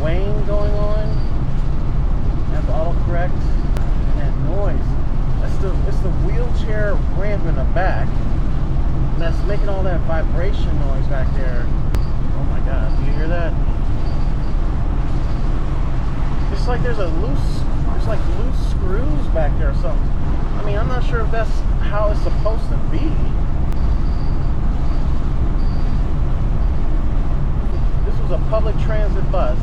swaying going on. Have autocorrect. And that noise. It's the wheelchair ramp in the back. And that's making all that vibration noise back there. Oh my god, do you hear that? It's like there's like loose screws back there or something. I mean, I'm not sure if that's how it's supposed to be. This was a public transit bus.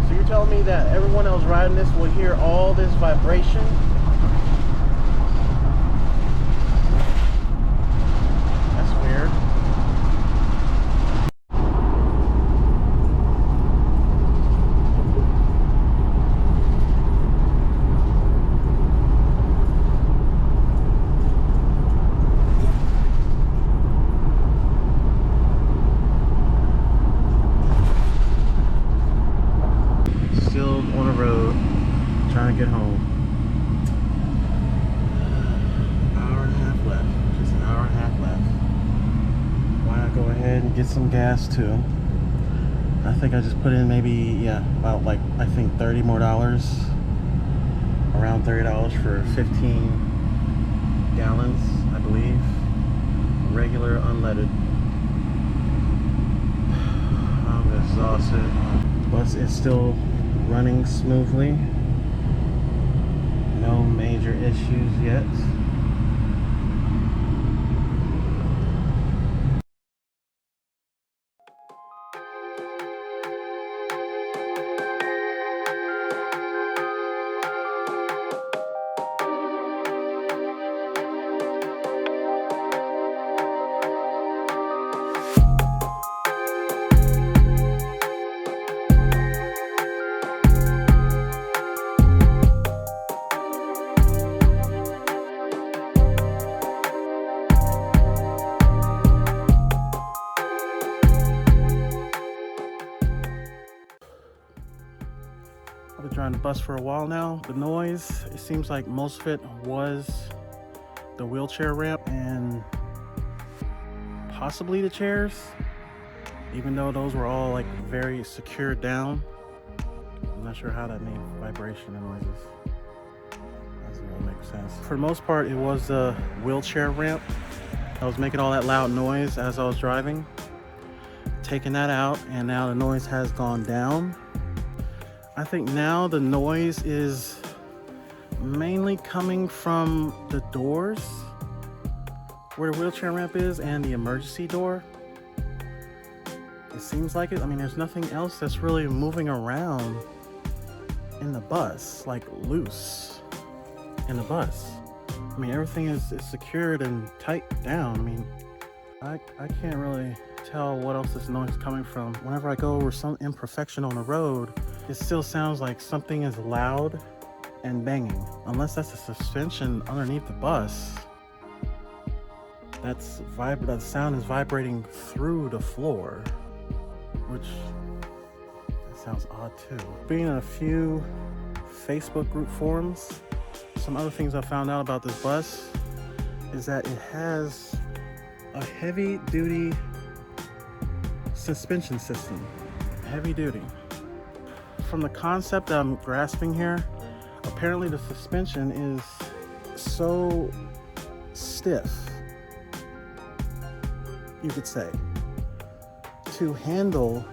So you're telling me that everyone else riding this will hear all this vibration? That's weird. Trying to get home. Hour and a half left. Just an hour and a half left. Why not go ahead and get some gas too? I think I just put in maybe, about like, I think $30 more. Around $30 for 15 gallons, I believe. Regular unleaded. I'm exhausted. Bus is still running smoothly. No major issues yet. I've been driving the bus for a while now. The noise, it seems like most of it was the wheelchair ramp and possibly the chairs, even though those were all like very secured down. I'm not sure how that made vibration and noises. Doesn't really make sense. For the most part, it was the wheelchair ramp. I was making all that loud noise as I was driving. Taking that out, and now the noise has gone down. I think now the noise is mainly coming from the doors where the wheelchair ramp is and the emergency door. It seems like it. I mean, there's nothing else that's really moving around in the bus, like loose in the bus. I mean, everything is secured and tight down. I mean, I can't really tell what else this noise is coming from. Whenever I go over some imperfection on the road, it still sounds like something is loud and banging. Unless that's a suspension underneath the bus. That sound is vibrating through the floor, which that sounds odd too. Being in a few Facebook group forums, some other things I found out about this bus is that it has a heavy duty suspension system. Heavy duty. From the concept that I'm grasping here, apparently the suspension is so stiff, you could say, to handle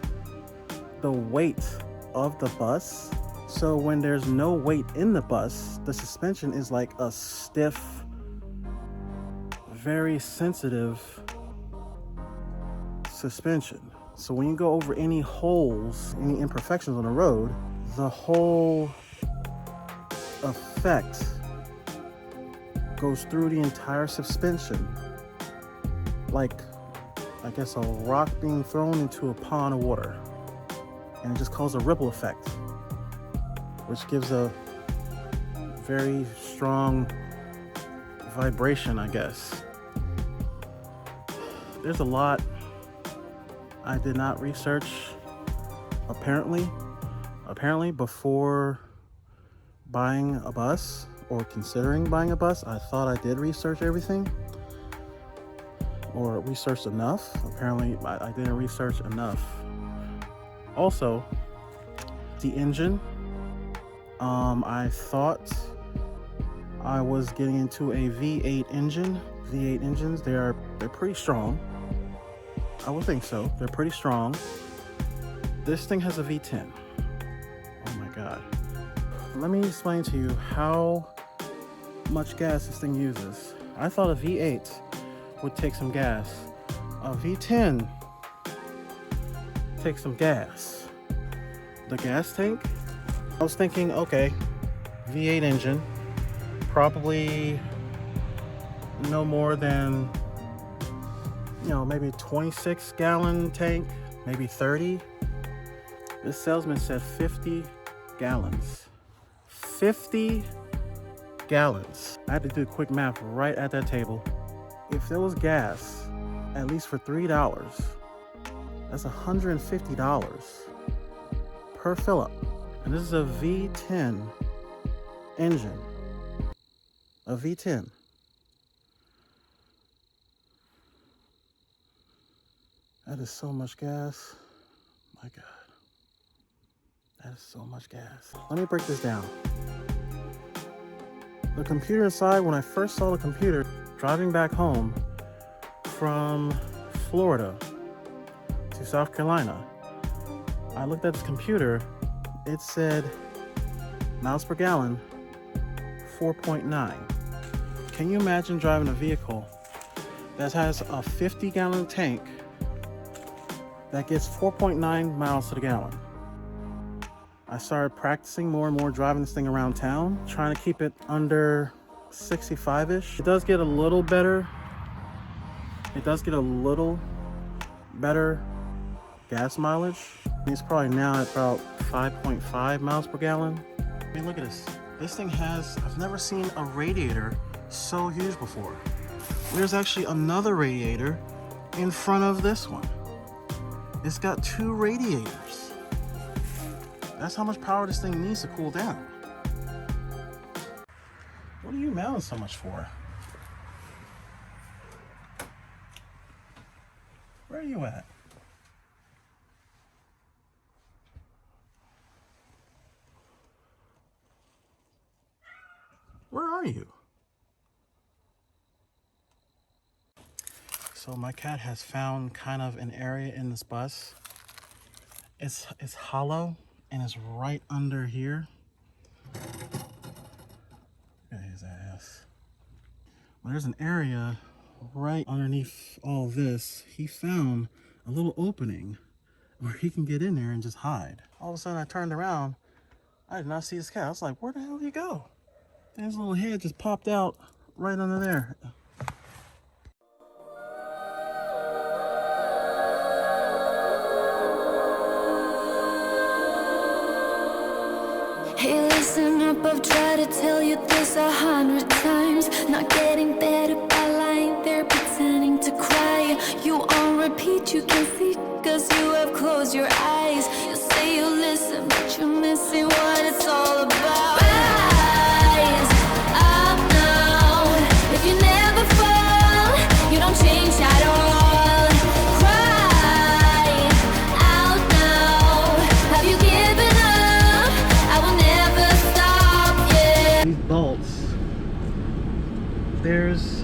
the weight of the bus. So when there's no weight in the bus, the suspension is like a stiff, very sensitive suspension. So when you go over any holes, any imperfections on the road, the whole effect goes through the entire suspension. Like, I guess, a rock being thrown into a pond of water. And it just causes a ripple effect, which gives a very strong vibration, I guess. There's a lot I did not research, apparently before buying a bus or considering buying a bus. I thought I did research everything, or researched enough. Apparently I didn't research enough. Also, the engine. I thought I was getting into a V8 engine. V8 engines, they're pretty strong. I would think so. They're pretty strong. This thing has a V10. Oh my God. Let me explain to you how much gas this thing uses. I thought a V8 would take some gas. A V10 takes some gas. The gas tank, I was thinking, okay, V8 engine, probably no more than, you know, maybe 26 gallon tank, maybe 30. This salesman said 50 gallons. 50 gallons. I had to do quick math right at that table. If there was gas, at least for $3, that's $150 per fill up. And this is a V10 engine. A V10. That is so much gas. My God. That is so much gas. Let me break this down. The computer inside, when I first saw the computer, driving back home from Florida to South Carolina, I looked at this computer, it said miles per gallon, 4.9. Can you imagine driving a vehicle that has a 50 gallon tank that gets 4.9 miles to the gallon? I started practicing more and more driving this thing around town, trying to keep it under 65-ish. It does get a little better. It does get a little better gas mileage. It's probably now at about 5.5 miles per gallon. I mean, look at this. This thing has, I've never seen a radiator so huge before. There's actually another radiator in front of this one. It's got 2 radiators. That's how much power this thing needs to cool down. What are you mounting so much for? Where are you at? Where are you? So my cat has found kind of an area in this bus. It's hollow and it's right under here. Look at his ass. Well, there's an area right underneath all this. He found a little opening where he can get in there and just hide. All of a sudden I turned around. I did not see his cat. I was like, where the hell did he go? And his little head just popped out right under there. Hey, listen up, I've tried to tell you this 100 times. Not getting better by lying there pretending to cry. You on repeat, you can see, cause you have closed your eyes. You say you listen, but you're missing what it's all about. Rise up now. If you never fall, you don't change at all. Cry out now. Have you given up? I will never stop, yeah. These bolts, there's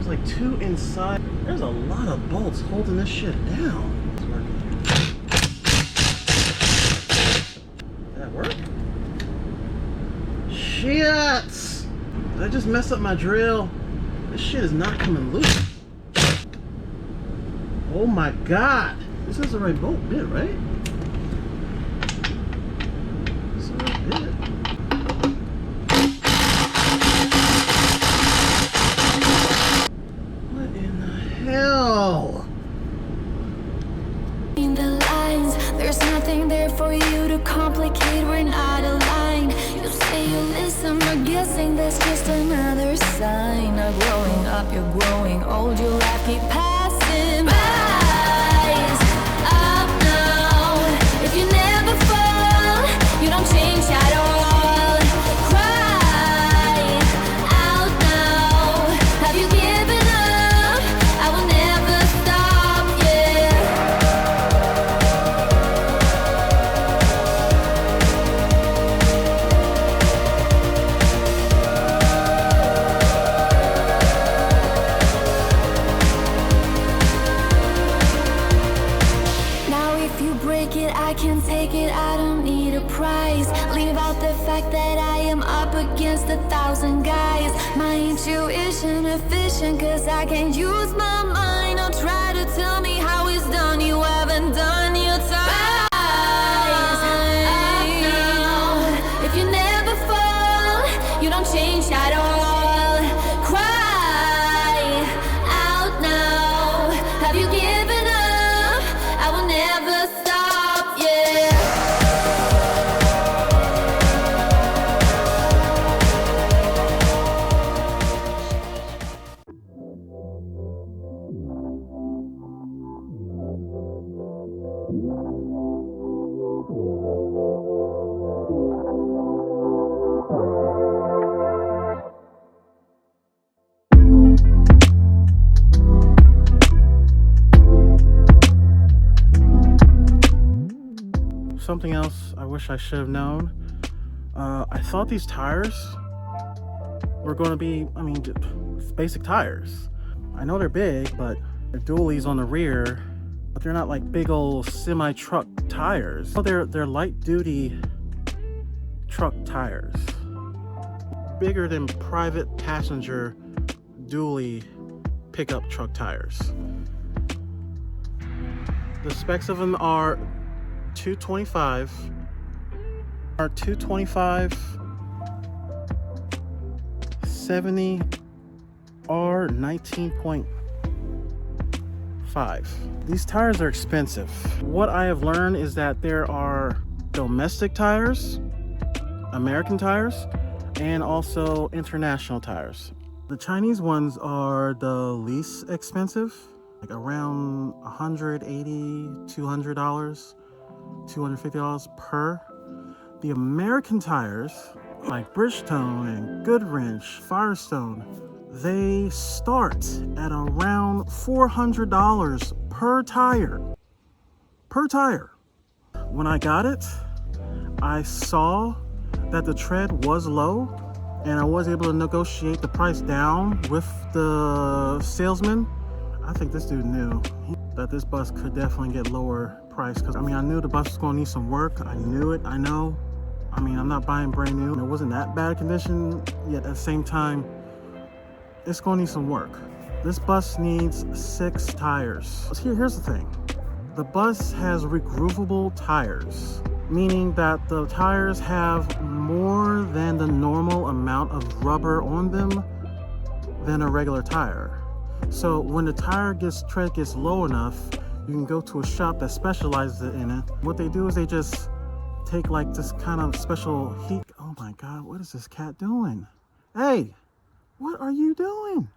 like 2 inside. There's a lot of bolts holding this shit down. It's working. Did that work? Shit! Did I just mess up my drill? This shit is not coming loose. Oh my God! This is the right bolt bit, right? This is the right bit. Hell! In the lines, there's nothing there for you to complicate. We're not aligned. You say you listen, but guessing that's just another sign. Not growing up, you're growing old. You laugh, keep passing. Rise up now. If you never fall, you don't change at all. Cry out now. Have you given up? I will never stop, yeah. fact that I am up against 1,000 guys. My intuition efficient, cause I can't use my mind. Don't try to tell me how it's done, you haven't done your time. If you never fall, you don't change at all. Cry out now. Have you given up? I will never stop, yeah. Something else I wish I should have known. I thought these tires were going to be, I mean, just basic tires. I know they're big, but they're dualies on the rear, but they're not like big old semi-truck tires. Oh, they're light-duty truck tires. Bigger than private passenger dually pickup truck tires. The specs of them are 225 70 R 19.5. These tires are expensive. What I have learned is that there are domestic tires, American tires, and also international tires. The Chinese ones are the least expensive, like around $180, $200, $250 per. The American tires, like Bridgestone and Goodwrench, Firestone, they start at around $400 per tire. Per tire. When I got it, I saw that the tread was low, and I was able to negotiate the price down with the salesman. I think this dude knew that this bus could definitely get lower price, because I mean, I knew the bus was going to need some work. I knew it. I know. I mean, I'm not buying brand new. It wasn't that bad condition, yet at the same time, it's going to need some work. This bus needs 6 tires. Here's the thing. The bus has regroovable tires, meaning that the tires have more than the normal amount of rubber on them than a regular tire. So when the tread gets low enough, you can go to a shop that specializes in it. What they do is they just take like this kind of special heat. Oh my God, what is this cat doing? Hey, what are you doing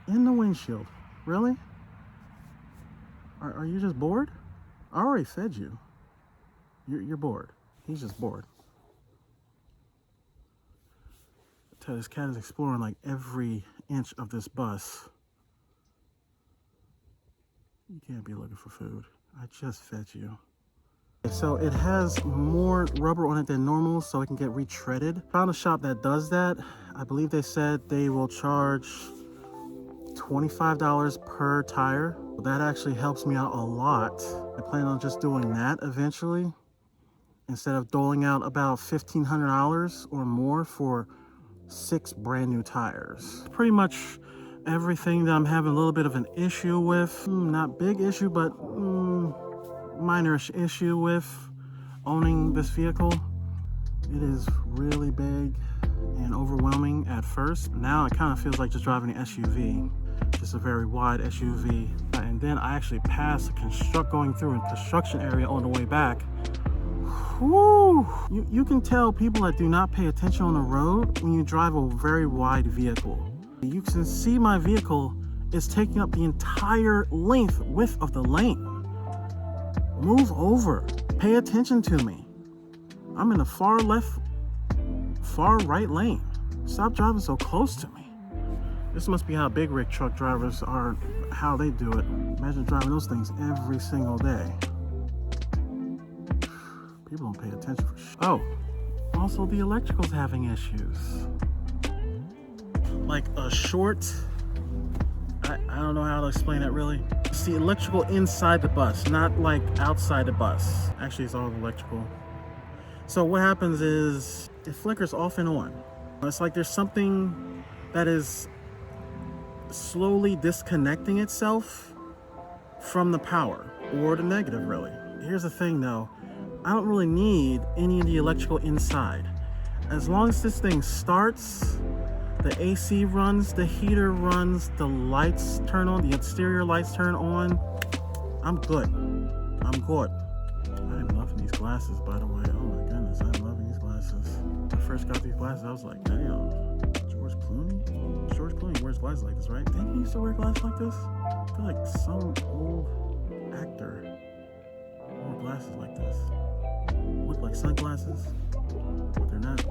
in the windshield? Really? Are you just bored? I already fed you. You're bored. He's just bored. I tell you, this cat is exploring like every inch of this bus. You can't be looking for food. I just fed you. So it has more rubber on it than normal, so it can get retreaded. Found a shop that does that. I believe they said they will charge $25 per tire. That actually helps me out a lot. I plan on just doing that eventually, instead of doling out about $1,500 or more for 6 brand new tires. Pretty much everything that I'm having a little bit of an issue with, not big issue, but minorish issue with owning this vehicle. It is really big and overwhelming at first. Now it kind of feels like just driving an SUV, just a very wide SUV. And then I actually passed going through a construction area on the way back. Whew. You can tell people that do not pay attention on the road when you drive a very wide vehicle. You can see my vehicle is taking up the entire width of the lane. Move over. Pay attention to me. I'm in the far right lane. Stop driving so close to me. This must be how big rig truck drivers are, how they do it. Imagine driving those things every single day. People don't pay attention for shit. Oh, also the electrical's having issues. Like a short, I don't know how to explain that really. It's the electrical inside the bus, not like outside the bus. Actually, it's all electrical. So what happens is it flickers off and on. It's like there's something that is slowly disconnecting itself from the power, or the negative, really. Here's the thing though, I don't really need any of the electrical inside. As long as this thing starts, the AC runs, the heater runs, the lights turn on, the exterior lights turn on, I'm good. I'm good. I am loving these glasses, by the way. Oh my goodness, I'm loving these glasses. When I first got these glasses, I was like, damn, George Clooney? George Clooney wears glasses like this, right? Didn't he used to wear glasses like this? I feel like some old actor wore glasses like this. Look like sunglasses, but they're not.